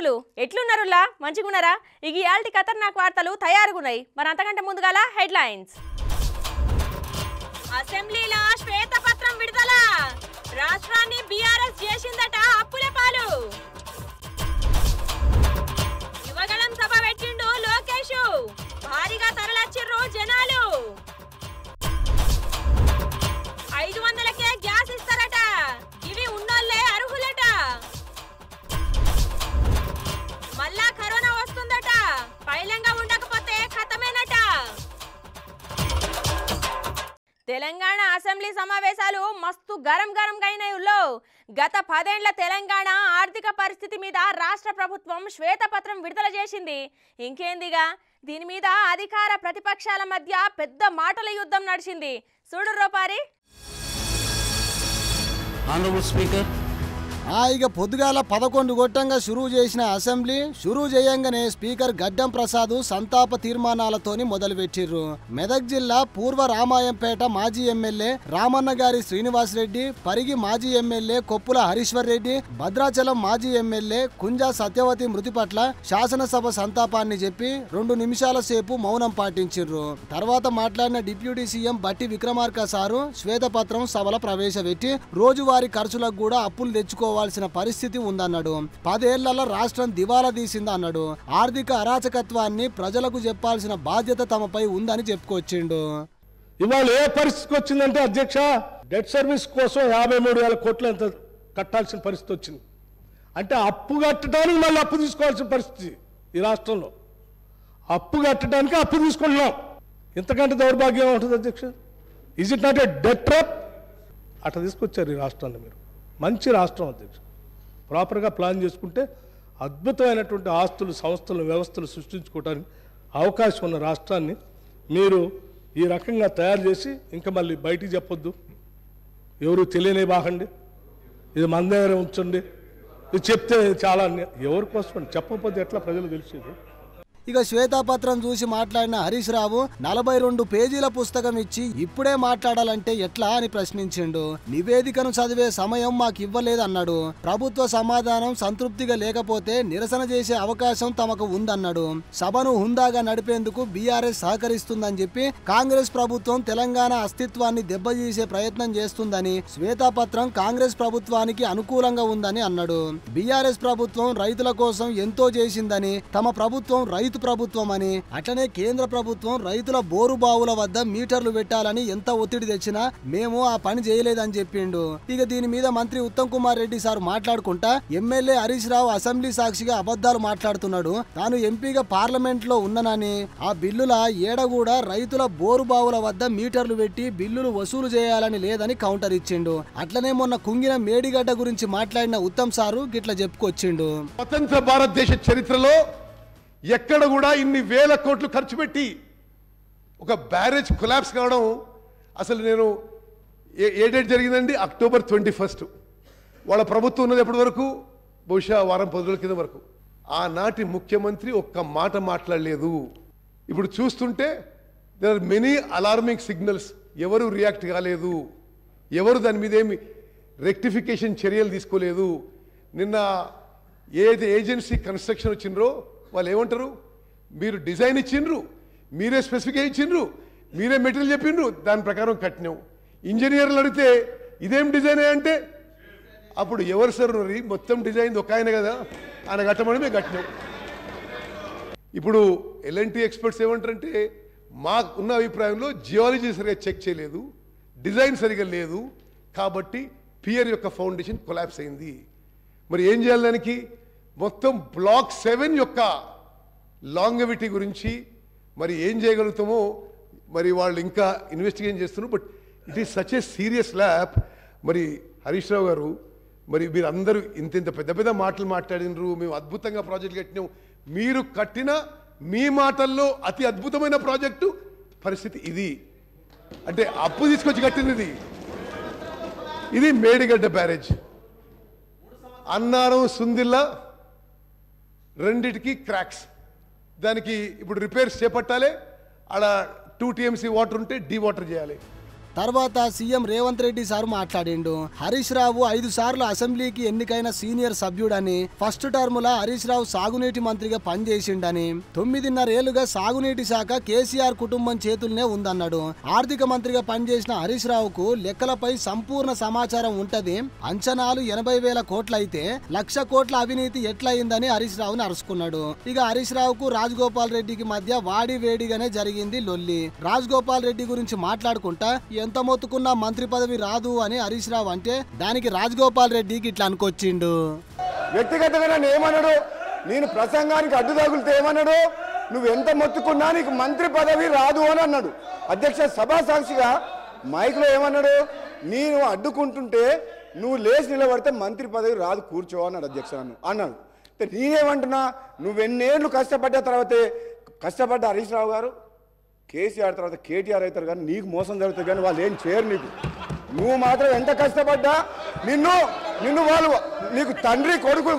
వీక్షకులు ఎట్లున్నారులా మంచిగున్నారా? ఇగి యాల్టి ఖతర్నాక్ వార్తలు తయారుగున్నాయి. మరి అంతకంటే ముందుగాల హెడ్లైన్స్. అసెంబ్లీలో శ్వేతపత్రం విడుదల. రాష్ట్రాన్ని బీఆర్ఎస్ చేసిందట అప్పుల పాలు. యువగళం సభ పెట్టిండు లోకేష్. భారీగా తరలచ్చిర్రు జనాలు. 500కే గ్యాస్ ఇస్తారట. ఇవి ఉన్నోళ్ళే అర్హులట. మళ్ళా కరోనా వస్తుందట. పైలంగా ఉండకపోతే ఖతమేనట. తెలంగాణ అసెంబ్లీ సమావేశాలు మస్తు గరంగా అయినాయుల్లో. గత 10 ఏళ్ల తెలంగాణ ఆర్థిక పరిస్థితి మీద రాష్ట్ర ప్రభుత్వం శ్వేతపత్రం విడుదల చేసింది. ఇంకేందిగా దీని మీద అధికార ప్రతిపక్షాల మధ్య పెద్ద మాటల యుద్ధం నడిచింది. చూడు రోపారి. ఇక పొద్దుగాల 11 గొట్టంగా షురూ చేసిన అసెంబ్లీ షురూ చేయంగానే స్పీకర్ గడ్డం ప్రసాద్ సంతాప తీర్మానాలతోని మొదలుపెట్టిర్రు. మెదక్ జిల్లా పూర్వ రామాయంపేట మాజీ ఎమ్మెల్యే రామన్న గారి శ్రీనివాసరెడ్డి, పరిగి మాజీ ఎమ్మెల్యే కొప్పుల హరీశ్వర్ రెడ్డి, భద్రాచలం మాజీ ఎమ్మెల్యే కుంజా సత్యవతి మృతి పట్ల శాసనసభ సంతాపాన్ని చెప్పి 2 నిమిషాల సేపు మౌనం పాటించిర్రు. తర్వాత మాట్లాడిన డిప్యూటీ సీఎం బట్టి విక్రమార్క సారు శ్వేతపత్రం సభలో ప్రవేశపెట్టి రోజువారీ ఖర్చులకు కూడా అప్పులు తెచ్చుకోవాలి పరిస్థితి ఉందన్నాడు. 10 ఏళ్లలో రాష్ట్రం దివాలా తీసిందన్నాడు. ఆర్థిక అరాచకత్వాన్ని ప్రజలకు చెప్పాల్సిన బాధ్యత తమపై ఉందని చెప్పుకొచ్చిండు. ఇవాళ ఏ పరిస్థితికి వచ్చిందంటే అధ్యక్ష, డెట్ సర్వీస్ కోసం 53,000 కోట్లు ఎంత కట్టాల్సిన పరిస్థితి వచ్చింది. అంటే అప్పు కట్టడానికి మళ్ళీ అప్పు తీసుకోవాల్సిన పరిస్థితి ఈ రాష్ట్రంలో. అప్పు కట్టడానికి అప్పు తీసుకుంటున్నాం. ఇంతకంటే దౌర్భాగ్యం ఉంటుంది అధ్యక్ష. Is it not a debt trap? అట్లా తీసుకొచ్చారు ఈ రాష్ట్రాన్ని మీరు. మంచి రాష్ట్రం అధ్యక్ష. ప్రాపర్గా ప్లాన్ చేసుకుంటే అద్భుతమైనటువంటి ఆస్తులు, సంస్థలు, వ్యవస్థలు సృష్టించుకోవడానికి అవకాశం ఉన్న రాష్ట్రాన్ని మీరు ఈ రకంగా తయారు చేసి ఇంకా మళ్ళీ బయటికి చెప్పొద్దు, ఎవరు తెలియనే బాగండి, ఇది మన దగ్గర ఉంచండి, ఇది చెప్తే చాలా ఎవరి కోసం చెప్పకపోతే ఎట్లా ప్రజలు తెలిసేది? ఇక శ్వేతపత్రం చూసి మాట్లాడిన హరీష్ రావు 42 పేజీల పుస్తకం ఇచ్చి ఇప్పుడే మాట్లాడాలంటే ఎట్లా అని ప్రశ్నించిండు. నివేదికను చదివే సమయం మాకు ఇవ్వలేదన్నాడు. ప్రభుత్వ సమాధానం సంతృప్తిగా లేకపోతే నిరసన చేసే అవకాశం తమకు ఉందన్నాడు. సభను హుందాగా నడిపేందుకు బీఆర్ఎస్ సహకరిస్తుందని చెప్పి కాంగ్రెస్ ప్రభుత్వం తెలంగాణ అస్తిత్వాన్ని దెబ్బతీసే ప్రయత్నం చేస్తుందని, శ్వేతపత్రం కాంగ్రెస్ ప్రభుత్వానికి అనుకూలంగా ఉందని అన్నాడు. బీఆర్ఎస్ ప్రభుత్వం రైతుల కోసం ఎంతో చేసిందని, తమ ప్రభుత్వం రైతు ప్రభుత్వం అని, అట్లనే కేంద్ర ప్రభుత్వం రైతుల బోరు బావుల వద్ద మీటర్లు పెట్టాలని ఎంత ఒత్తిడి తెచ్చినా మేము ఆ పని చేయలేదని చెప్పిండు. ఇక దీని మీద మంత్రి ఉత్తమ్ కుమార్ రెడ్డి సార్ మాట్లాడుకుంటా ఎమ్మెల్యే హరీష్ రావు అసెంబ్లీ సాక్షిగా అబద్ధాలు మాట్లాడుతున్నాడు. తాను ఎంపీగా పార్లమెంట్ లో ఉన్నానని, ఆ బిల్లుల ఏడ కూడా రైతుల బోరు బావుల వద్ద మీటర్లు పెట్టి బిల్లులు వసూలు చేయాలని లేదని కౌంటర్ ఇచ్చిండు. అట్లనే మొన్న కుంగిన మేడిగడ్డ గురించి మాట్లాడిన ఉత్తమ్ సారు గిట్లా చెప్పుకొచ్చిండు. స్వతంత్ర భారతదేశ చరిత్రలో ఎక్కడ కూడా ఇన్ని వేల కోట్లు ఖర్చు పెట్టి ఒక బ్యారేజ్ కొలాప్స్ కావడం, అసలు నేను ఏ డేట్ జరిగిందండి? అక్టోబర్ 21. వాళ్ళ ప్రభుత్వం ఉన్నది ఎప్పటి వరకు? బహుశా వారం 10 రోజుల కింద వరకు. ఆనాటి ముఖ్యమంత్రి ఒక్క మాట మాట్లాడలేదు. ఇప్పుడు చూస్తుంటే there are many alarming signals. ఎవరు రియాక్ట్ కాలేదు, ఎవరు దాని మీద ఏమి రెక్టిఫికేషన్ చర్యలు తీసుకోలేదు. నిన్న ఏదైతే ఏజెన్సీ కన్స్ట్రక్షన్ వచ్చిండ్రో వాళ్ళు ఏమంటారు? మీరు డిజైన్ ఇచ్చిండ్రు, మీరే స్పెసిఫిక్ ఇచ్చిండ్రు, మీరే మెటీరియల్ చెప్పిండ్రు, దాని ప్రకారం కట్టినాం. ఇంజనీర్లు అడిగితే ఇదేం డిజైన్ అంటే అప్పుడు ఎవరు సార్ మొత్తం డిజైన్ ఒక ఆయన కదా, ఆయన కట్టమని మేము కట్టినాం. ఇప్పుడు ఎల్ఎన్టీ ఎక్స్పర్ట్స్ ఏమంటారంటే మాకు ఉన్న అభిప్రాయంలో జియాలజీ సరిగా చెక్ చేయలేదు, డిజైన్ సరిగా లేదు, కాబట్టి పియర్ యొక్క ఫౌండేషన్ కొలాప్స్ అయింది. మరి ఏం చేయాలి? దానికి మొత్తం బ్లాక్ 7 యొక్క లాంగవిటీ గురించి మరి ఏం చేయగలుగుతామో మరి వాళ్ళు ఇంకా ఇన్వెస్టిగేషన్ చేస్తున్నారు. But it is such a serious lab. మరి హరీష్ రావు గారు, మరి మీరు అందరూ ఇంత పెద్ద పెద్ద మాటలు మాట్లాడినరు, మేము అద్భుతంగా ప్రాజెక్ట్ కట్టినాం. మీరు కట్టిన మీ మాటల్లో అతి అద్భుతమైన ప్రాజెక్టు పరిస్థితి ఇది. అంటే అప్పు తీసుకొచ్చి కట్టినది ఇది మేడిగడ్డ బ్యారేజ్. అన్నారం సుందిల్లా రెండిటికి క్రాక్స్. దానికి ఇప్పుడు రిపేర్స్ చేపట్టాలి. అలా 2 TMC వాటర్ ఉంటే డీ వాటర్ చేయాలి. తర్వాత సీఎం రేవంత్ రెడ్డి సార్ మాట్లాడిండు. హరీష్ రావు 5 సార్లు అసెంబ్లీకి ఎన్నికైన సీనియర్ సభ్యుడని, ఫస్ట్ టర్మ్ లా హరీష్ రావు సాగునీటి మంత్రిగా పనిచేసిండని, 9.5 ఏళ్లుగా సాగునీటి శాఖ కేసీఆర్ కుటుంబం చేతుల్నే ఉందన్నాడు. ఆర్థిక మంత్రిగా పనిచేసిన హరీష్ రావుకు లెక్కలపై సంపూర్ణ సమాచారం ఉంటది. అంచనాలు 80,000 కోట్లయితే 1,00,000 కోట్ల అవినీతి ఎట్లయిందని హరీష్ రావుని అరుచుకున్నాడు. ఇక హరీష్ రావుకు రాజగోపాల్ రెడ్డికి మధ్య వాడి వేడిగానే జరిగింది లొల్లి. రాజగోపాల్ రెడ్డి గురించి మాట్లాడుకుంటా ఎంత మొత్తుకున్నా మంత్రి పదవి రాదు అని హరీష్ రావు అంటే దానికి రాజగోపాల్ రెడ్డికి ఇట్లా అనుకొచ్చిండు. వ్యక్తిగతంగా నన్ను ఏమన్నాడు, నేను ప్రసంగానికి అడ్డు తగులితే ఏమన్నాడు, నువ్వు ఎంత మొత్తుకున్నా నీకు మంత్రి పదవి రాదు అని అన్నాడు. అధ్యక్ష సభా సాక్షిగా మైక్లో ఏమన్నాడు, నేను అడ్డుకుంటుంటే నువ్వు లేచి నిలబడితే మంత్రి పదవి రాదు కూర్చో అన్నాడు అధ్యక్ష నన్ను అన్నాడు. నేనేమంటున్నా, నువ్వెన్నేళ్ళు కష్టపడ్డ తర్వాతే కష్టపడ్డ హరీష్ రావు గారు కేసీఆర్ తర్వాత కేటీఆర్ అవుతారు, కానీ నీకు మోసం జరుగుతుంది, కానీ వాళ్ళు ఏం చేయరు. నువ్వు మాత్రం ఎంత కష్టపడ్డా నిన్ను వాళ్ళు నీకు తండ్రి కొడుకులు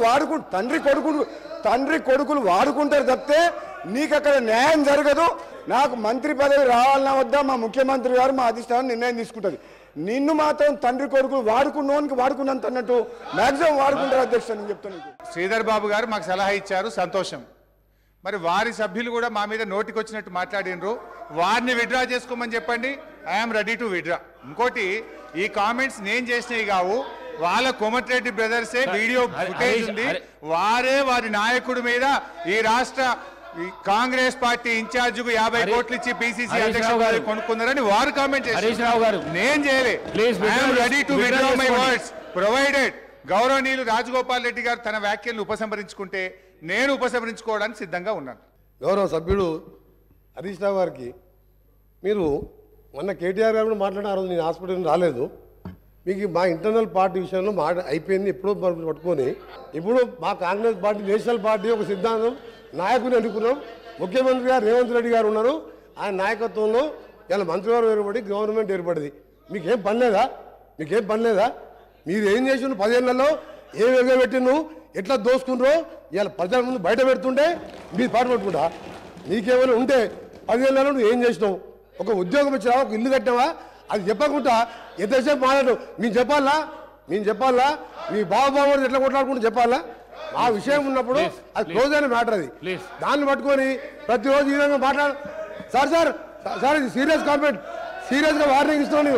వాడుకుంటారు తప్పితే నీకు అక్కడ న్యాయం జరగదు. నాకు మంత్రి పదవి రావాలన్నా వద్దా మా ముఖ్యమంత్రి గారు మా అధిష్టానం నిర్ణయం తీసుకుంటుంది. నిన్ను మాత్రం తండ్రి కొడుకులు వాడుకున్నంత అన్నట్టు మ్యాక్సిమం వాడుకుంటారు అధ్యక్ష నేను చెప్తాను. శ్రీధర్ బాబు గారు మాకు సలహా ఇచ్చారు, సంతోషం. మరి వారి సభ్యులు కూడా మా మీద నోటికి వచ్చినట్టు మాట్లాడినరు, వారిని విడ్రా చేసుకోమని చెప్పండి. I'm ready to withdraw. ఇంకోటి, ఈ కామెంట్స్ నేను చేసినవి కావు, వాళ్ళ కోమటిరెడ్డి బ్రదర్సే వీడియో ఫుటేజ్ ఉంది. వారి నాయకుడి మీద ఈ రాష్ట్ర కాంగ్రెస్ పార్టీ ఇన్ఛార్జ్ కు 50 కోట్లు ఇచ్చి పిసిసి అధ్యక్షుడు కొనుక్కున్నారని వారు కామెంట్ చేశారు. నేను చేయలే. I'm ready to withdraw my words provided గౌరవనీయులు రాజగోపాల్ రెడ్డి గారు తన వ్యాఖ్యలను ఉపసంహరించుకుంటే నేను ఉపసంహరించుకోవడానికి సిద్ధంగా ఉన్నాను. గౌరవ సభ్యుడు హరీష్ రావు గారికి, మీరు మొన్న కేటీఆర్ గారు మాట్లాడిన ఆ రోజు నేను హాస్పిటల్ రాలేదు, మీకు మా ఇంటర్నల్ పార్టీ విషయంలో అయిపోయింది ఎప్పుడో పట్టుకొని, ఇప్పుడు మా కాంగ్రెస్ పార్టీ నేషనల్ పార్టీ ఒక సిద్ధాంతం నాయకుని అనుకున్నాం. ముఖ్యమంత్రి గారు రేవంత్ రెడ్డి గారు ఉన్నారు, ఆయన నాయకత్వంలో ఇలా మంత్రివర్గం ఏర్పడి గవర్నమెంట్ ఏర్పడింది. మీకేం పని లేదా? మీరు ఏం చేసి 10 ఏళ్లలో ఏం ఎగబెట్టిను, ఎట్లా దోసుకున్నారో ఇలా ప్రజల ముందు బయట పెడుతుంటే మీరు పాటు పట్టుకుంటా. నీకేమైనా ఉంటే 10 ఏళ్లలో నువ్వు ఏం చేసినావు, ఒక ఉద్యోగం ఇచ్చినావా, ఒక ఇల్లు కట్టినావా, అది చెప్పకుండా ఎంతసేపు మాట్లాడు. మేము చెప్పాలా మీ బాబు ఎట్లా కొట్లాడుకుంటూ చెప్పాలా? ఆ విషయం ఉన్నప్పుడు అది క్లోజ్ అయిన మ్యాటర్. అది దాన్ని పట్టుకొని ప్రతిరోజు ఈ విధంగా మాట్లాడు. సార్ ఇది సీరియస్ కామెంట్, సీరియస్గా వార్నింగ్ ఇస్తున్నాను.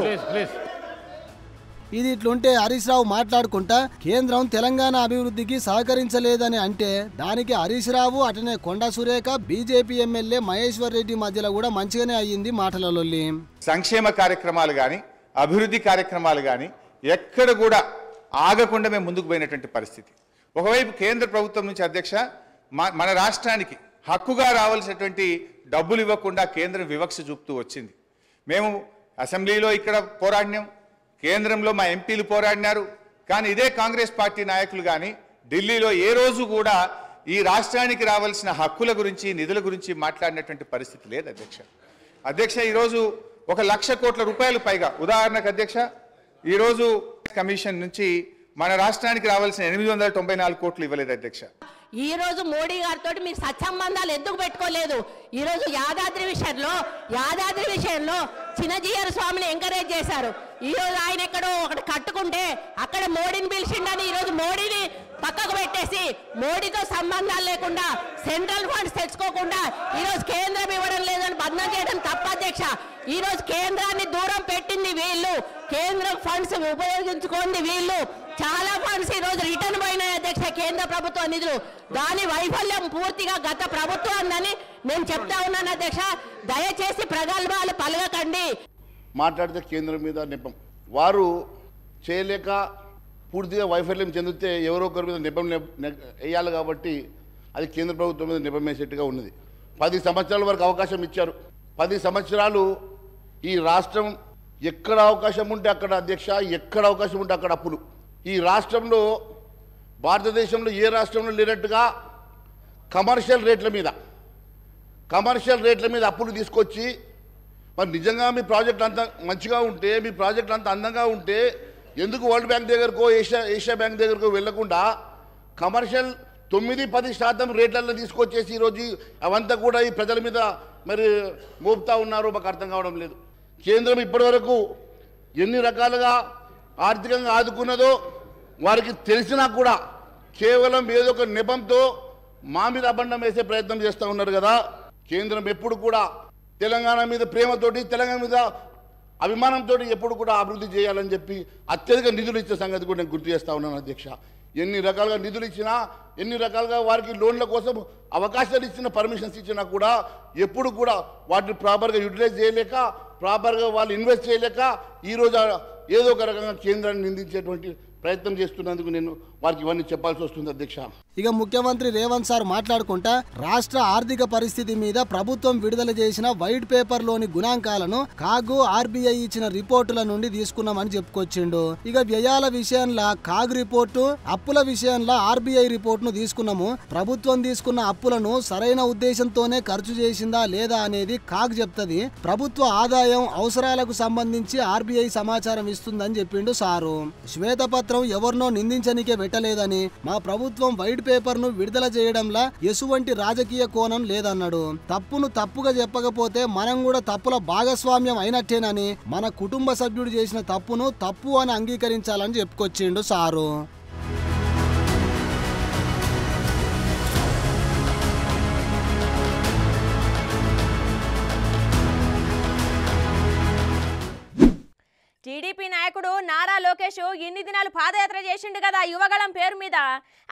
ఇది ఇట్లుంటే హరీష్ రావు మాట్లాడుకుంటా కేంద్రం తెలంగాణ అభివృద్ధికి సహకరించలేదని అంటే దానికి హరీష్ రావు అటనే కొండా సురేఖ బీజేపీ ఎమ్మెల్యే మహేశ్వర్ రెడ్డి మధ్యలో కూడా మంచిగానే అయ్యింది మాటలలో. సంక్షేమ కార్యక్రమాలు కానీ అభివృద్ధి కార్యక్రమాలు కానీ ఎక్కడ కూడా ఆగకుండా మేము ముందుకు పోయినటువంటి పరిస్థితి. ఒకవైపు కేంద్ర ప్రభుత్వం నుంచి అధ్యక్ష మన రాష్ట్రానికి హక్కుగా రావాల్సినటువంటి డబ్బులు ఇవ్వకుండా కేంద్రం వివక్ష చూపుతూ వచ్చింది. మేము అసెంబ్లీలో ఇక్కడ పోరాడినాం, కేంద్రంలో మా ఎంపీలు పోరాడినారు, కానీ ఇదే కాంగ్రెస్ పార్టీ నాయకులు కానీ ఢిల్లీలో ఏ రోజు కూడా ఈ రాష్ట్రానికి రావాల్సిన హక్కుల గురించి నిధుల గురించి మాట్లాడినటువంటి పరిస్థితి లేదు అధ్యక్ష. ఈరోజు 1,00,000 కోట్ల రూపాయలు పైగా, ఉదాహరణకు అధ్యక్ష, ఈరోజు కమిషన్ నుంచి మన రాష్ట్రానికి రావాల్సిన 894 కోట్లు ఇవ్వలేదు అధ్యక్ష. ఈ రోజు మోడీ గారితో మీరు సత్సంబంధాలు ఎందుకు పెట్టుకోలేదు? ఈ రోజు యాదాద్రి విషయంలో చిన్నజీయర్ స్వామిని ఎంకరేజ్ చేశారు. ఈ రోజు ఆయన ఎక్కడో ఒకటి కట్టుకుంటే అక్కడ మోడీని పిలిచిండని ఈ రోజు మోడీని పక్కకు పెట్టేసి మోడీతో సంబంధాలు లేకుండా సెంట్రల్ ఫండ్స్ తెచ్చుకోకుండా ఈ రోజు కేంద్రం ఇవ్వడం లేదని బదనాం చేయడం తప్ప అధ్యక్ష. ఈ రోజు కేంద్రాన్ని దూరం పెట్టింది వీళ్ళు, కేంద్ర ఫండ్స్ ఉపయోగించుకోండి వీళ్ళు. చాలా ఫండ్స్ ఈ రోజు రిటర్న్ పోయినాయి అధ్యక్ష, కేంద్ర ప్రభుత్వ నిధులు. దాని వైఫల్యం పూర్తిగా గత ప్రభుత్వాన్ని నేను చెప్తా ఉన్నాను అధ్యక్ష. దయచేసి ప్రగల్భాలు పలగకండి. మాట్లాడితే కేంద్రం మీద నెపం, వారు చేయలేక పూర్తిగా వైఫల్యం చెందితే ఎవరో ఒకరి మీద నెపం వేయాలి కాబట్టి అది కేంద్ర ప్రభుత్వం మీద నెపం వేసేట్టుగా ఉన్నది. 10 సంవత్సరాల వరకు అవకాశం ఇచ్చారు. 10 సంవత్సరాలు ఈ రాష్ట్రం ఎక్కడ అవకాశం ఉంటే అక్కడ అధ్యక్ష, ఎక్కడ అవకాశం ఉంటే అక్కడ అప్పులు. ఈ రాష్ట్రంలో భారతదేశంలో ఏ రాష్ట్రంలో లేనట్టుగా కమర్షియల్ రేట్ల మీద అప్పులు తీసుకొచ్చి, మరి నిజంగా మీ ప్రాజెక్ట్ అంత మంచిగా ఉంటే, మీ ప్రాజెక్ట్ అంత అందంగా ఉంటే ఎందుకు వరల్డ్ బ్యాంక్ దగ్గరకో ఏషియా బ్యాంక్ దగ్గరకో వెళ్లకుండా కమర్షియల్ 9-10% రేట్లలో తీసుకొచ్చేసి ఈరోజు అవంతా కూడా ఈ ప్రజల మీద మరి మోపుతా ఉన్నారో మాకు అర్థం కావడం లేదు. కేంద్రం ఇప్పటి వరకు ఎన్ని రకాలుగా ఆర్థికంగా ఆదుకున్నదో వారికి తెలిసినా కూడా కేవలం ఏదో ఒక నెపంతో మా మీద అబండం వేసే ప్రయత్నం చేస్తూ ఉన్నారు కదా. కేంద్రం ఎప్పుడు కూడా తెలంగాణ మీద ప్రేమతోటి, తెలంగాణ మీద అభిమానంతో ఎప్పుడు కూడా అభివృద్ధి చేయాలని చెప్పి అత్యధిక నిధులు ఇచ్చే సంగతి కూడా నేను గుర్తు చేస్తూ ఉన్నాను అధ్యక్ష. ఎన్ని రకాలుగా నిధులు ఇచ్చినా, ఎన్ని రకాలుగా వారికి లోన్ల కోసం అవకాశాలు ఇచ్చిన, పర్మిషన్స్ ఇచ్చినా కూడా ఎప్పుడు కూడా వాటిని ప్రాపర్గా యూటిలైజ్ చేయలేక, ప్రాపర్గా వాళ్ళు ఇన్వెస్ట్ చేయలేక ఈరోజు ఏదో ఒక రకంగా కేంద్రాన్ని నిందించేటువంటి ప్రయత్నం చేస్తున్నందుకు నేను వారికి ఇవన్నీ చెప్పాల్సి వస్తుంది అధ్యక్ష. ఇక ముఖ్యమంత్రి రేవంత్ సార్ మాట్లాడుకుంటా రాష్ట్ర ఆర్థిక పరిస్థితి మీద ప్రభుత్వం విడుదల చేసిన వైట్ పేపర్ లోని గుణాంకాలను కాగు ఆర్బీఐ ఇచ్చిన రిపోర్టుల నుండి తీసుకున్నామని చెప్పుకొచ్చిండు. ఇక వ్యయాల విషయంలో కాగ్ రిపోర్టు, అప్పుల విషయంలో ఆర్బీఐ రిపోర్టును తీసుకున్నాము. ప్రభుత్వం తీసుకున్న అప్పులను సరైన ఉద్దేశంతోనే ఖర్చు చేసిందా లేదా అనేది కాగ్ చెప్తది. ప్రభుత్వ ఆదాయం అవసరాలకు సంబంధించి ఆర్బీఐ సమాచారం ఇస్తుందని చెప్పిండు సారు. శ్వేతపత్రం ఎవరినో నిందించనికే పెట్టలేదని, మా ప్రభుత్వం వైట్ పేపర్ ను విడుదల చేయడంలా ఎటువంటి రాజకీయ కోణం లేదన్నాడు. తప్పును తప్పుగా చెప్పకపోతే మనం కూడా తప్పుల భాగస్వామ్యం అయినట్టేనని, మన కుటుంబ సభ్యుడు చేసిన తప్పును తప్పు అని అంగీకరించాలని చెప్పుకొచ్చిండు సారు. టీడీపీ నాయకుడు నారా లోకేష్ ఇన్ని దినాలు పాదయాత్ర చేసిండు కదా యువగళం పేరు మీద.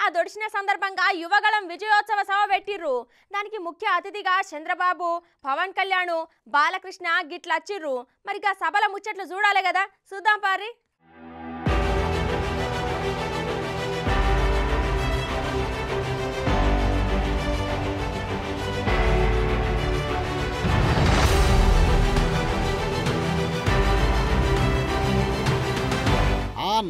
ఆ దొడిచిన సందర్భంగా యువగళం విజయోత్సవ సభ పెట్టిర్రు. దానికి ముఖ్య అతిథిగా చంద్రబాబు, పవన్ కళ్యాణ్, బాలకృష్ణ గిట్లచ్చిర్రు. మరి ఆ సభల ముచ్చట్లు చూడాలి కదా, చూద్దాం పారి.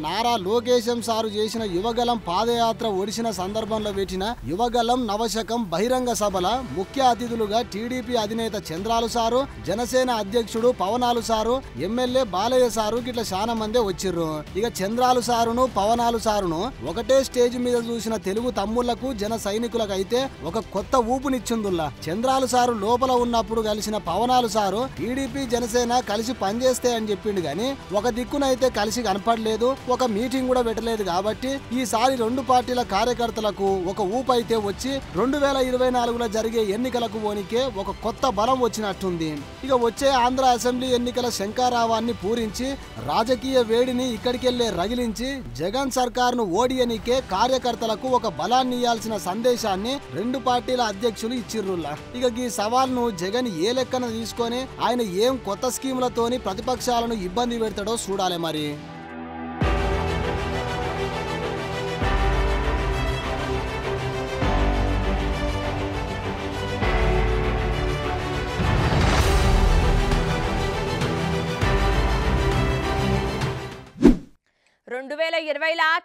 నారా లోకేశం సారు చేసిన యువగలం పాదయాత్ర ఒడిసిన సందర్భంలో పెట్టిన యువగలం నవశకం బహిరంగ సభల ముఖ్య అతిథులుగా టీడీపీ అధినేత చంద్రాలు సారు, జనసేన అధ్యక్షుడు పవనాలు సారు, ఎమ్మెల్యే బాలయ్య సారు గిట్ల చాలా మందే వచ్చిర్రు. ఇక చంద్రాలు సారును, పవనాలు సారును ఒకటే స్టేజ్ మీద చూసిన తెలుగు తమ్ముళ్లకు, జన సైనికులకు అయితే ఒక కొత్త ఊపునిచ్చిందుల్లా. చంద్రాలు సారు లోపల ఉన్నప్పుడు కలిసిన పవనాలు సారు టీడీపీ జనసేన కలిసి పనిచేస్తే అని చెప్పిండు గాని ఒక దిక్కునైతే కలిసి కనపడలేదు, ఒక మీటింగ్ కూడా పెట్టలేదు. కాబట్టి ఈసారి రెండు పార్టీల కార్యకర్తలకు ఒక ఊపు అయితే వచ్చి 2024లో జరిగే ఎన్నికలకు పోనికే ఒక కొత్త బలం వచ్చినట్టుంది. ఇక వచ్చే ఆంధ్ర అసెంబ్లీ ఎన్నికల శంకారావాన్ని పూరించి రాజకీయ వేడిని ఇక్కడికెళ్లే రగిలించి జగన్ సర్కార్ను ఓడియనికే కార్యకర్తలకు ఒక బలాన్ని ఇయ్యాల్సిన సందేశాన్ని రెండు పార్టీల అధ్యక్షులు ఇచ్చిర్రుల్లా. ఇక ఈ సవాల్ను జగన్ ఏ లెక్కన తీసుకొని ఆయన ఏం కొత్త స్కీములతోని ప్రతిపక్షాలను ఇబ్బంది పెడతాడో చూడాలి మరి.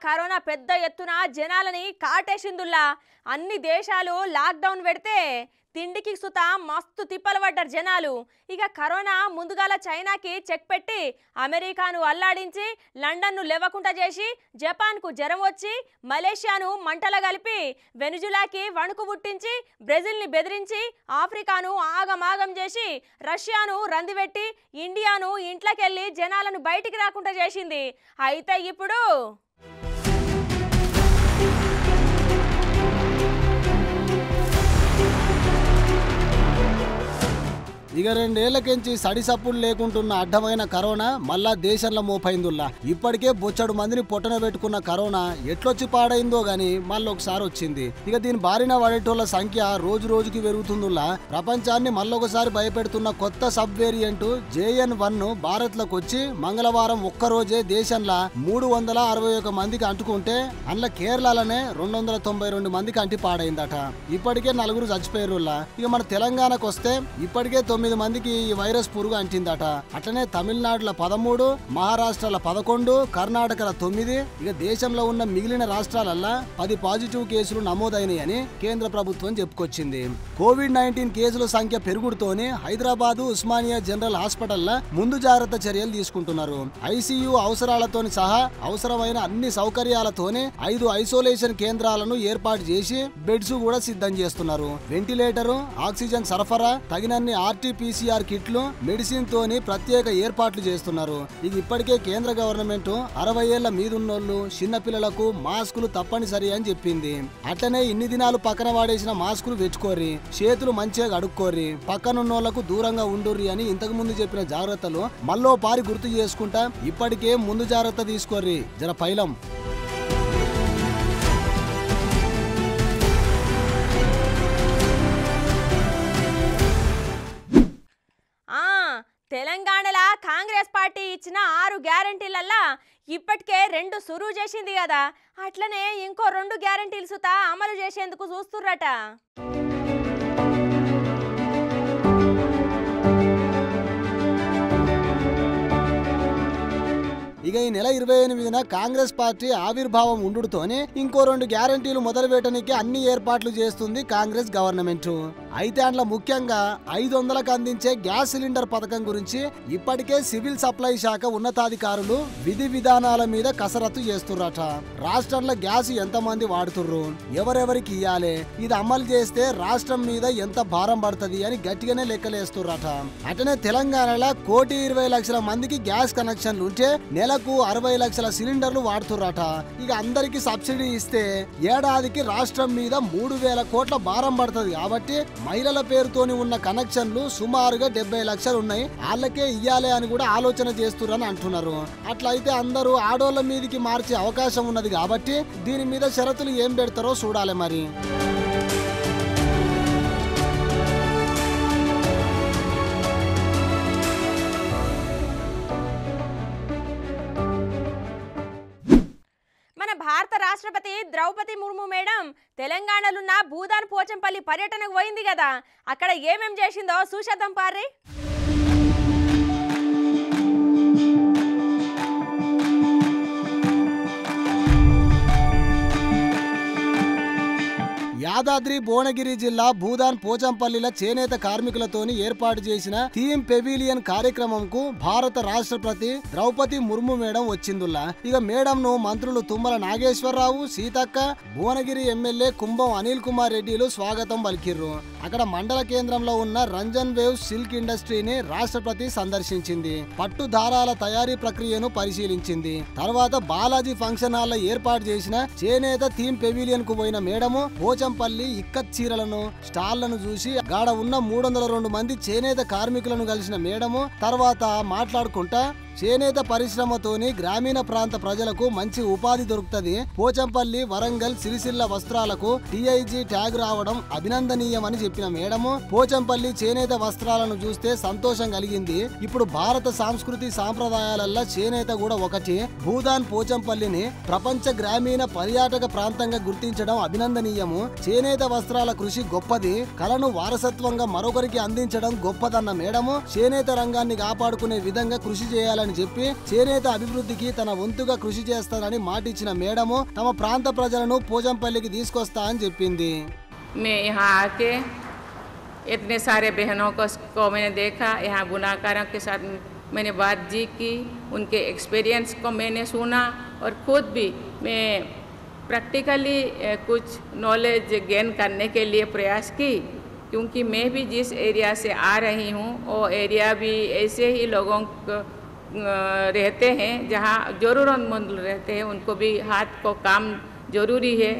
కరోనా పెద్ద ఎత్తున జనాలని కాటేసిందుల్లా. అన్ని దేశాలు లాక్డౌన్ పెడితే తిండికి సుత మస్తు తిప్పలు పడ్డారు జనాలు. ఇక కరోనా ముందుగాల చైనాకి చెక్ పెట్టి అమెరికాను అల్లాడించి లండన్ను లేవకుండా చేసి జపాన్కు జ్వరం వచ్చి మలేషియాను మంటల కలిపి వెనుజులాకి వణుకు పుట్టించి బ్రెజిల్ని బెదిరించి ఆఫ్రికాను ఆగమాగం చేసి రష్యాను రందిపెట్టి ఇండియాను ఇంట్లోకెళ్ళి జనాలను బయటికి రాకుండా చేసింది. అయితే ఇప్పుడు ఇక 2 ఏళ్లకెంచి సడిసప్పుడు లేకుంటున్న అడ్డమైన కరోనా మళ్ళా దేశంలో మోపైందుల్లా. ఇప్పటికే బొచ్చడు మందిని పొట్టన పెట్టుకున్న కరోనా ఎట్లొచ్చి పాడైందో గాని మళ్ళొకసారి వచ్చింది. ఇక దీని బారిన పడేటోళ్ల సంఖ్య రోజు రోజుకి పెరుగుతుందుల్లా. ప్రపంచాన్ని మళ్ళొకసారి భయపెడుతున్న కొత్త సబ్ వేరియంట్ JN1 భారత్లోకి వచ్చి మంగళవారం ఒక్కరోజే దేశంలో 361 మందికి అంటుకుంటే అందులో కేరళలోనే 292 మందికి అంటి పాడైందట. ఇప్పటికే 4 చచ్చిపోయారుల్లా. ఇక మన తెలంగాణకు వస్తే ఇప్పటికే 9 మందికి ఈ వైరస్ పురుగు అంటిందట. అట్లనే తమిళనాడులో 13, మహారాష్ట్రలో 11, కర్ణాటకలో 9, ఇక దేశంలో ఉన్న మిగిలిన రాష్ట్రాలల్లో 10 పాజిటివ్ కేసులు నమోదైనాయని కేంద్ర ప్రభుత్వం చెప్పుకొచ్చింది. కోవిడ్-19 కేసుల సంఖ్య పెరుగుడుతోనే హైదరాబాద్ ఉస్మానియా జనరల్ హాస్పిటల్లో ముందు జాగ్రత్త చర్యలు తీసుకుంటున్నారు. ICU అవసరాలతోని సహా అవసరమైన అన్ని సౌకర్యాలతోనే 5 ఐసోలేషన్ కేంద్రాలను ఏర్పాటు చేసి బెడ్స్ కూడా సిద్ధం చేస్తున్నారు. వెంటిలేటరు, ఆక్సిజన్ సరఫరా, తగినన్ని RT RT-PCR కిట్లు మెడిసిన్ తోని ప్రత్యేక ఏర్పాట్లు చేస్తున్నారు. ఇది ఇప్పటికే కేంద్ర గవర్నమెంట్ 60 ఏళ్ల మీదున్నోళ్ళు చిన్నపిల్లలకు మాస్కులు తప్పనిసరి అని చెప్పింది. అట్లనే ఇన్ని దినాలు పక్కన వాడేసిన మాస్కులు వెచ్చుకోర్రి, చేతులు మంచిగా కడుక్కోర్రి, పక్కనున్నోళ్లకు దూరంగా ఉండుర్రి అని ఇంతకు ముందు చెప్పిన జాగ్రత్తలు మళ్ళో పారి గుర్తు చేసుకుంటా ఇప్పటికే ముందు జాగ్రత్త తీసుకోర్రి జర పైలం. తెలంగాణలో కాంగ్రెస్ పార్టీ ఇచ్చిన 6 గ్యారెంటీలల్లా ఇప్పటికే 2 సురువు చేసింది కదా, అట్లనే ఇంకో 2 గ్యారెంటీలు సుతా అమలు చేసేందుకు చూస్తుర్రట. ఇక ఈ నెల 28న కాంగ్రెస్ పార్టీ ఆవిర్భావం ఉండుతోనే ఇంకో 2 గ్యారెంటీలు మొదలుపెట్టడానికి అన్ని ఏర్పాట్లు చేస్తుంది కాంగ్రెస్ గవర్నమెంట్. అయితే అందులో ముఖ్యంగా 500కు అందించే గ్యాస్ సిలిండర్ పథకం గురించి ఇప్పటికే సివిల్ సప్లై శాఖ ఉన్నతాధికారులు విధి విధానాల మీద కసరత్తు చేస్తుర్రట. రాష్ట్రంలో గ్యాస్ ఎంతమంది వాడుతుర్రు, ఎవరెవరికి ఇయ్యాలి, ఇది అమలు చేస్తే రాష్ట్రం మీద ఎంత భారం పడుతుంది అని గట్టిగానే లెక్కలేస్తుర్రట. అటనే తెలంగాణలో 1,20,00,000 మందికి గ్యాస్ కనెక్షన్లు ఉంటే నెలకు 60 లక్షల సిలిండర్లు వాడుతుర్రట. ఇక అందరికి సబ్సిడీ ఇస్తే ఏడాదికి రాష్ట్రం మీద 3,000 కోట్ల భారం పడుతుంది. కాబట్టి మహిళల పేరుతోని ఉన్న కనెక్షన్లు సుమారుగా 70 లక్షలు ఉన్నాయి, వాళ్ళకే ఇయ్యాలి అని కూడా ఆలోచన చేస్తుర్రని అంటున్నారు. అట్లయితే అందరూ ఆడోళ్ల మీదకి మార్చే అవకాశం ఉన్నది కాబట్టి దీని మీద షరతులు ఏం పెడతారో చూడాలి మరి. భారత రాష్ట్రపతి ద్రౌపది ముర్ము మేడం తెలంగాణలోన్న భూదాన్ పోచంపల్లి పర్యటనకు పోయింది కదా, అక్కడ ఏమేం చేసిందో చూసేద్దాం పార్రి. యాదాద్రి భువనగిరి జిల్లా భూదాన్ పోచంపల్లిల చేనేత కార్మికులతోని ఏర్పాటు చేసిన థీమ్ పెవిలియన్ కార్యక్రమంకు భారత రాష్ట్రపతి ద్రౌపది ముర్ము మేడం వచ్చిందుల్లా. ఇక మేడం ను మంత్రులు తుమ్మల నాగేశ్వరరావు, సీతక్క, భువనగిరి ఎమ్మెల్యే కుంభం అనిల్ కుమార్ రెడ్డిలు స్వాగతం పలికిర్రు. అక్కడ మండల కేంద్రంలో ఉన్న రంజన్ వేవ్ సిల్క్ ఇండస్ట్రీని రాష్ట్రపతి సందర్శించింది. పట్టు దారాల తయారీ ప్రక్రియను పరిశీలించింది. తర్వాత బాలాజీ ఫంక్షన్ హాల్ ఏర్పాటు చేసిన చేనేత థీమ్ పెవిలియన్ కు పోయిన మేడము పోచంపల్లి ఇక్కత్ చీరలను స్టాళ్లను చూసి గాడ ఉన్న 302 మంది చేనేత కార్మికులను కలిసిన మేడము తర్వాత మాట్లాడుకుంటా చేనేత పరిశ్రమతోని గ్రామీణ ప్రాంత ప్రజలకు మంచి ఉపాధి దొరుకుతుంది. పోచంపల్లి, వరంగల్, సిరిసిల్ల వస్త్రాలకు TIG ట్యాగ్ రావడం అభినందనీయమని చెప్పిన మేడము పోచంపల్లి చేనేత వస్త్రాలను చూస్తే సంతోషం కలిగింది. ఇప్పుడు భారత సంస్కృతి సాంప్రదాయాలల్లో చేనేత కూడా ఒకటి. భూదాన్ పోచంపల్లిని ప్రపంచ గ్రామీణ పర్యాటక ప్రాంతంగా గుర్తించడం అభినందనీయము. చేనేత వస్త్రాల కృషి గొప్పది, కళను వారసత్వంగా మరొకరికి అందించడం గొప్పదన్న మేడము చేనేత రంగాన్ని కాపాడుకునే విధంగా కృషి చేయాలని చెప్పి చేనేత అభివృద్ధికి తన వంతుగా కృషి చేస్తానని మాటిచ్చిన మేడము తమ ప్రాంత ప్రజలను పోచంపల్లికి తీసుకొస్తా అని చెప్పింది. मैं यहाँ आके इतने सारे बहनों को मैंने देखा, यहाँ बुनाकारों के साथ मैंने बातचीत की, उनके एक्सपीरियंस को मैंने सुना और खुद भी मैं प्रैक्टिकली कुछ नॉलेज गेन करने के लिए प्रयास की, क्योंकि मैं भी जिस एरिया से आ रही हूँ वो एरिया भी ऐसे ही लोगों को रहते हैं जहाँ ज़रूरतमंद रहते हैं, उनको भी हाथ को काम ज़रूरी है,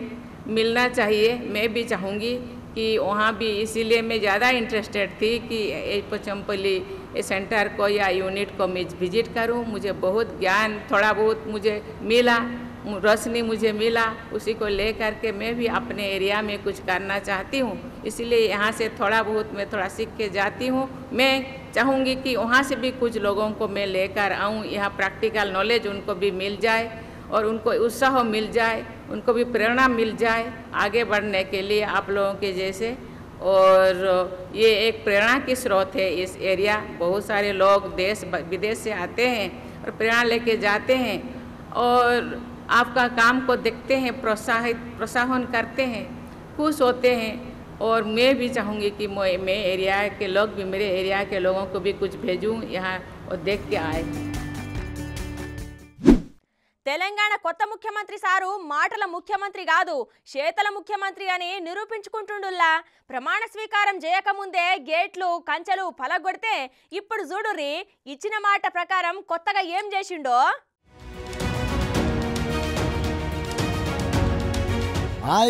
मिलना चाहिए. मैं भी चाहूँगी कि वहाँ भी, इसीलिए मैं ज़्यादा इंटरेस्टेड थी कि पोचंपल्ली सेंटर को या यूनिट को मैं विजिट करूँ. मुझे बहुत ज्ञान थोड़ा बहुत मुझे मिला, रोशनी मुझे मिला, उसी को ले कर के मैं भी अपने एरिया में कुछ करना चाहती हूँ. इसलिए यहाँ से थोड़ा बहुत मैं थोड़ा सीख के जाती हूँ. मैं चाहूँगी कि वहाँ से भी कुछ लोगों को मैं लेकर आऊँ, यहाँ प्रैक्टिकल नॉलेज उनको भी मिल जाए और उनको उत्साह मिल जाए, उनको भी प्रेरणा मिल जाए आगे बढ़ने के लिए आप लोगों के जैसे. और ये एक प्रेरणा की स्रोत है इस एरिया. बहुत सारे लोग देश विदेश से आते हैं और प्रेरणा लेके जाते हैं और आपका काम को देखते हैं, प्रोत्साहन करते हैं, खुश होते हैं. और मैं भी चाहूँगी कि मैं एरिया के लोग भी, मेरे एरिया के लोगों को भी कुछ भेजूँ यहाँ और देख के आए. తెలంగాణ కొత్త ముఖ్యమంత్రి సారు మాటల ముఖ్యమంత్రి కాదు చేతల ముఖ్యమంత్రి అని నిరూపించుకుంటుండుల్లా. ప్రమాణ స్వీకారం చేయకముందే గేట్లు కంచెలు పలగొడితే ఇప్పుడు చూడుర్రి ఇచ్చిన మాట ప్రకారం కొత్తగా ఏం చేసిండో.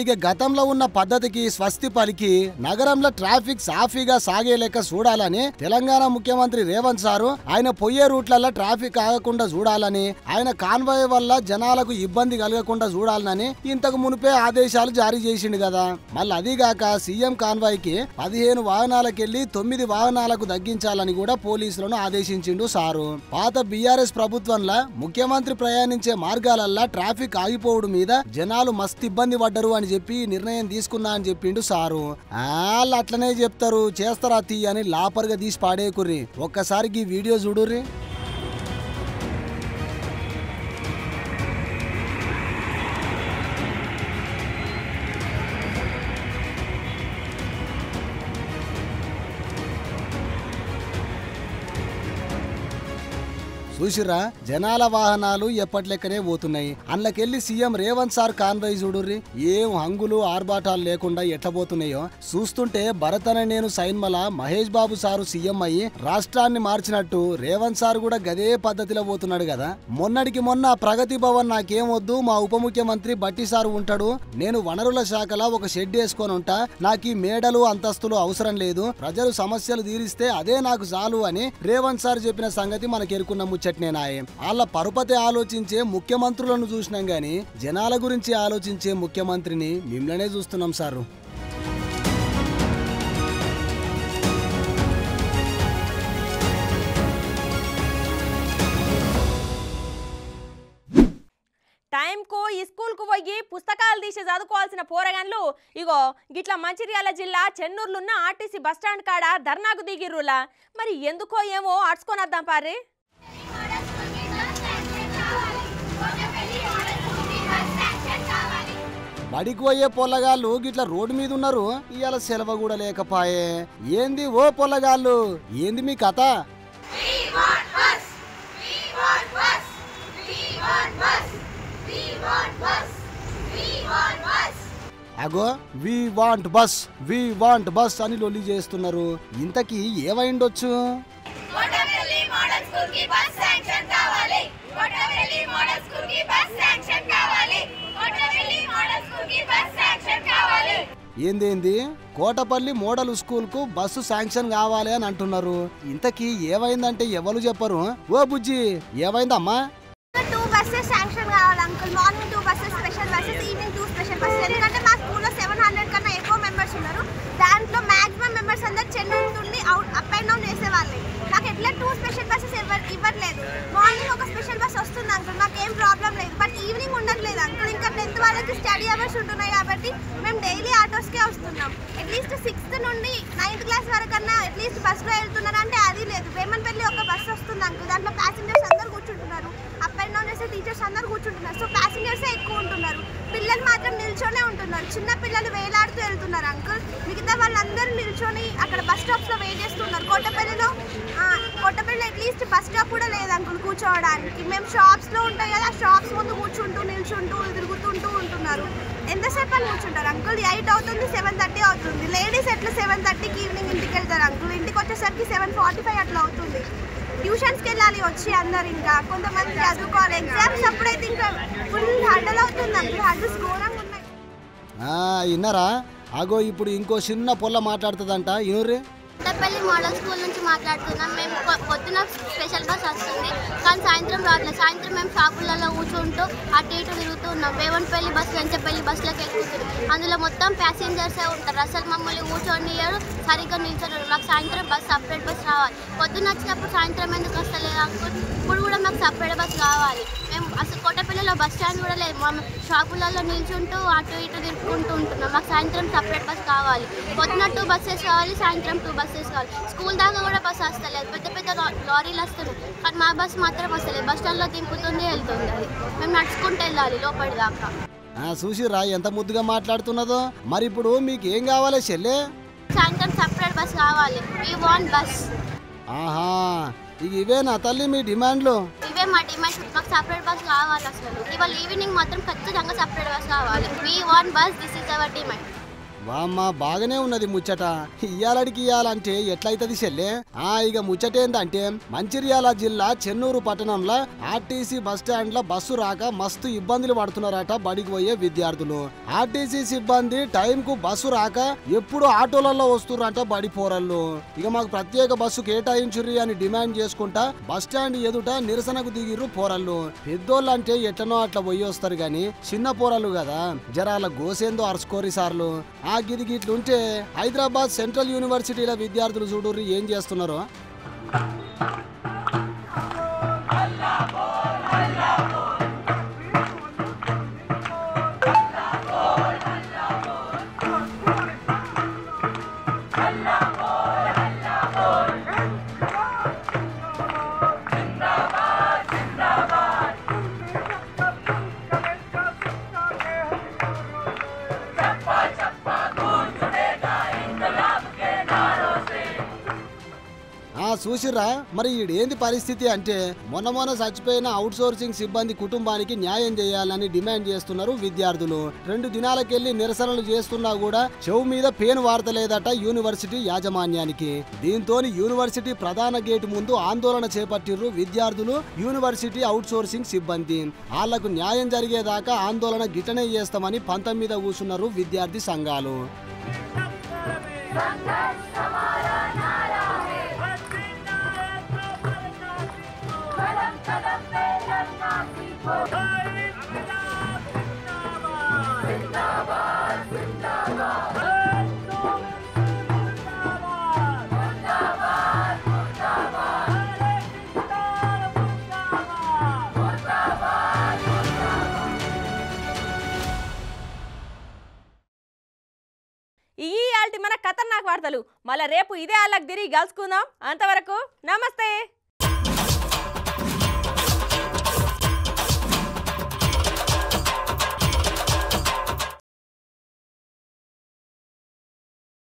ఇక గతంలో ఉన్న పద్ధతికి స్వస్తి పలికి నగరంలో ట్రాఫిక్ సాఫీగా సాగే లెక్క చూడాలని తెలంగాణ ముఖ్యమంత్రి రేవంత్ సారు ఆయన పోయే రూట్లలో ట్రాఫిక్ ఆగకుండా చూడాలని, ఆయన కాన్వాయ్ వల్ల జనాలకు ఇబ్బంది కలగకుండా చూడాలని ఇంతకు మునిపే ఆదేశాలు జారీ చేసిండు కదా. మళ్ళీ అదిగాక సీఎం కాన్వాయ్ కి 15 వాహనాలకెళ్లి 9 వాహనాలకు తగ్గించాలని కూడా పోలీసులను ఆదేశించిండు సారు. పాత బీఆర్ఎస్ ప్రభుత్వంలో ముఖ్యమంత్రి ప్రయాణించే మార్గాలల్లా ట్రాఫిక్ ఆగిపోవడం మీద జనాలు మస్తు ఇబ్బంది పడ్డారు అని చెప్పి నిర్ణయం తీసుకున్నా అని చెప్పిండు సారు. వాళ్ళు అట్లనే చెప్తారు, చేస్తారా తీ అని లాపర్గా తీసి పాడేకుర్రి. ఒక్కసారికి ఈ వీడియో చూడుర్రి. చూసిరా జనాల వాహనాలు ఎప్పట్లెక్కనే పోతున్నాయి. అందులోకెళ్లి సీఎం రేవంత్ సార్ కాన్వాయ్ చూడుర్రి ఏం హంగులు ఆర్భాటాలు లేకుండా ఎట్లా పోతున్నాయో. చూస్తుంటే భరత్ అనే నేను సైన్మల మహేష్ బాబు సారు సీఎం అయ్యి రాష్ట్రాన్ని మార్చినట్టు రేవంత్ సార్ కూడా గదే పద్ధతిలో పోతున్నాడు కదా. మొన్నటికి మొన్న ప్రగతి భవన్ నాకేం వద్దు, మా ఉప ముఖ్యమంత్రి బట్టి సారు ఉంటాడు, నేను వనరుల శాఖలో ఒక షెడ్ వేసుకొని ఉంటా, నాకు ఈ మేడలు అంతస్తులు అవసరం లేదు, ప్రజలు సమస్యలు తీరిస్తే అదే నాకు చాలు అని రేవంత్ సార్ చెప్పిన సంగతి మనకు ఎరుకున్న ముచ్చట. వాళ్ళ పరుపతి ఆలోచించే ముఖ్యమంత్రులను చూసినాం గాని జనాల గురించి ఆలోచించే ముఖ్యమంత్రిని మిమ్మల్నే చూస్తున్నాం సారు. టైంకు ఈ స్కూల్కు పోయి పుస్తకాలు తీసి చదువుకోవాల్సిన పోరగాన్లు ఇగో గిట్ల మంచిర్యాల జిల్లా చెన్నూరులున్న ఆర్టీసీ బస్టాండ్ కాడ ధర్నాకు దిగిర్రులా. మరి ఎందుకో ఏమో అడుచుకొని వద్దాం పారి. బడికి పోయే పొల్లగాళ్ళు గిట్ల రోడ్డు మీద ఉన్నారు, ఇవాళ సెలవు కూడా లేకపాయే. ఏంది ఓ పొల్లగాళ్ళు, ఏంది మీ కథ? అగో వి వాంట్ బస్ అని లొల్లి చేస్తున్నారు. ఇంతకీ ఏమైండొచ్చు? ఏందేంది కోటపల్లి మోడల్ స్కూల్ కు బస్సు శాంక్షన్ కావాలి అని అంటున్నారు. ఇంతకీ ఏమైందంటే ఎవరు చెప్పరు. ఓ బుజ్జి ఏమైందమ్మా? 2 buses శాంక్షన్ కావాలి uncle. Morning 2 buses special buses, evening 2 special buses. ఎందుకంటే మా స్కూల్లో 700 కన్నా ఎక్కువ మెంబర్స్ ఉన్నారు. దాంట్లో మాక్సిమం మెంబర్స్ అందరు చెన్నై నుండి అప్ అండ్ డౌన్ చేసేవాళ్ళే. నాకు ఎట్లా 2 స్పెషల్ బస్సెస్ ఇవ్వట్లేదు. మార్నింగ్ ఒక స్పెషల్ బస్ వస్తుంది అంకుల్, నాకు ఏం ప్రాబ్లం లేదు. బట్ ఈవినింగ్ ఉండట్లేదు అంకుల్. ఇంకా 10th వాళ్ళకి స్టడీ అవర్స్ ఉంటున్నాయి కాబట్టి మేము డైలీ ఆటోస్కే వస్తున్నాం. అట్లీస్ట్ 6th నుండి 9th క్లాస్ వరకన్నా అట్లీస్ట్ బస్సులో వెళ్తున్నారంటే అది లేదు. వేమన్పల్లి ఒక బస్సు వస్తుంది అంకుల్, దాంట్లో ప్యాసింజర్స్ అందరు కూర్చుంటున్నారు, అప్ అండ్ డౌన్ చేసే టీచర్స్ అందరు కూర్చుంటున్నారు. సో ప్యాసింజర్సే ఎక్కువ ఉంటున్నారు, పిల్లలు మాత్రం నిల్చొనే ఉంటున్నారు. చిన్న పిల్లలు వేలాడుతూ వెళ్తున్నారు అంకుల్. మిగతా వాళ్ళందరూ నిల్చొని అక్కడ బస్ స్టాప్స్ లో వెయిట్ చేస్తున్నారు. కోటపల్లిలో అట్లీస్ట్ బస్ స్టాప్ కూడా లేదు అంకుల్ కూర్చోవడానికి. మేము షాప్స్ లో ఉంటాయి కదా, షాప్స్ ముందు కూర్చుంటూ నిల్చుంటూ తిరుగుతుంటూ ఉంటున్నారు. ఎంతసేపు అని కూర్చుంటారు అంకుల్? 8 అవుతుంది, 7:30 అవుతుంది. లేడీస్ ఎట్లా 7:30కి ఈవినింగ్ ఇంటికి వెళ్తారు అంకుల్? ఇంటికి వచ్చేసరికి 7:45 అట్లా అవుతుంది. ట్యూషన్స్కి వెళ్ళాలి వచ్చి అందరు, ఇంకా కొంతమంది చదువుకోవాలి. ఎగ్జామ్స్ అప్పుడైతే ఇంకా ఫుల్ హడ్డలు అవుతుంది అంకుల్, హడ్డల్స్ ఘోరంగా ఉన్నాయి. విన్నారా? అగో ఇప్పుడు ఇంకో చిన్న పొల్ల మాట్లాడుతుందంట, ఇనుర్రి. కోటపల్లి మోడల్ స్కూల్ నుంచి మాట్లాడుతున్నాం. మేము పొద్దున స్పెషల్ బస్ వస్తుంది కానీ సాయంత్రం రావట్లేదు. సాయంత్రం మేము షాపులలో కూర్చుంటూ అటు ఇటు తిరుగుతూ ఉన్నాం. వేమన్పల్లి బస్సు, వెంచపల్లి బస్సులకు ఎక్కుతున్నాం. అందులో మొత్తం ప్యాసింజర్సే ఉంటారు. అసలు మమ్మల్ని కూర్చొనియరు, సరిగ్గా నిల్చొని. మాకు సాయంత్రం బస్ సపరేట్ బస్ రావాలి. పొద్దున్న వచ్చినప్పుడు సాయంత్రం ఎందుకు వస్తలేదు అంకుల్? ఇప్పుడు కూడా మాకు సపరేట్ బస్ కావాలి. మేము అసలు కోటపల్లిలో బస్ స్టాండ్ కూడా లేదు, మా షాపులలో నిల్చుంటూ అటు ఇటు తిరుగుకుంటూ ఉంటున్నాం. మాకు సాయంత్రం సపరేట్ బస్ కావాలి. పొద్దున 2 బస్సెస్ కావాలి, సాయంత్రం 2 బస్సెస్ కావాలి. స్కూల్ దాకా కూడా బస్సు వస్తలేదు, పెద్ద పెద్ద లారీలు వస్తున్నాయి కానీ మా బస్సు మాత్రం వస్తలేదు. బస్ స్టాండ్లో దింపుతుంది, వెళ్తుంది. అది మేము నడుచుకుంటూ వెళ్ళాలి లోపలి దాకా. చూసిరా ఎంత ముద్దుగా మాట్లాడుతున్నదో. మరి ఇప్పుడు మీకు ఏం కావాలి చెల్లె? సాయంత్రం సపరేట్ బస్ కావాలి. We want bus. ఆహా, ఇవేనా తల్లి మీ డిమాండ్లు? ఇవే ఇవే మా డిమాండ్స్. మాకు సపరేట్ బస్ కావాలి. అసలు ఇవాళ ఈవినింగ్ మాత్రం ఖచ్చితంగా సపరేట్ బస్ కావాలి. We want bus, this is our demand. వామ్మ బాగానే ఉన్నది ముచ్చట. ఇయ్యాలడికి ఇయ్యాలంటే ఎట్లయితది చెల్లె? ఇక ముచ్చటేందంటే మంచిర్యాల జిల్లా చెన్నూరు పట్టణంలో ఆర్టీసీ బస్టాండ్ లో బస్సు రాక మస్తు ఇబ్బందులు పడుతున్నారట బడికి పోయే విద్యార్థులు. ఆర్టీసీ సిబ్బంది టైం కు బస్సు రాక ఎప్పుడు ఆటోలలో వస్తుర్రంట బడి పోరళ్ళు. ఇక మాకు ప్రత్యేక బస్సు కేటాయించుర్రి అని డిమాండ్ చేసుకుంటా బస్టాండ్ ఎదుట నిరసనకు దిగిర్రు పోరళ్ళు. పెద్దోళ్ళంటే ఎట్లనో అట్లా పోయి వస్తారు గాని చిన్న పోరళ్ళు కదా, జరాల గోసేందో అరుచుకోరి సార్లు. గిట్లుంటే హైదరాబాద్ సెంట్రల్ యూనివర్సిటీల విద్యార్థులు చూడుర్రి ఏం చేస్తున్నారో. చూసిర్రా మరి ఈడేంది పరిస్థితి అంటే మొన్న చచ్చిపోయిన అవుట్ సోర్సింగ్ సిబ్బంది కుటుంబానికి న్యాయం చేయాలని డిమాండ్ చేస్తున్నారు విద్యార్థులు. 2 దినాలకెళ్లి నిరసనలు చేస్తున్నా కూడా చెవు మీద పేను వార్తలేదట యూనివర్సిటీ యాజమాన్యానికి. దీంతో యూనివర్సిటీ ప్రధాన గేటు ముందు ఆందోళన చేపట్టిర్రు విద్యార్థులు, యూనివర్సిటీ అవుట్ సోర్సింగ్ సిబ్బంది. వాళ్లకు న్యాయం జరిగేదాకా ఆందోళన గిట్టనే చేస్తామని పంతం మీద కూర్చున్నారు విద్యార్థి సంఘాలు. మన ఖతర్నాక్ వార్తలు మళ్ళీ రేపు ఇదే అల్లకి తిరిగి కలుసుకుందాం. అంతవరకు నమస్తే.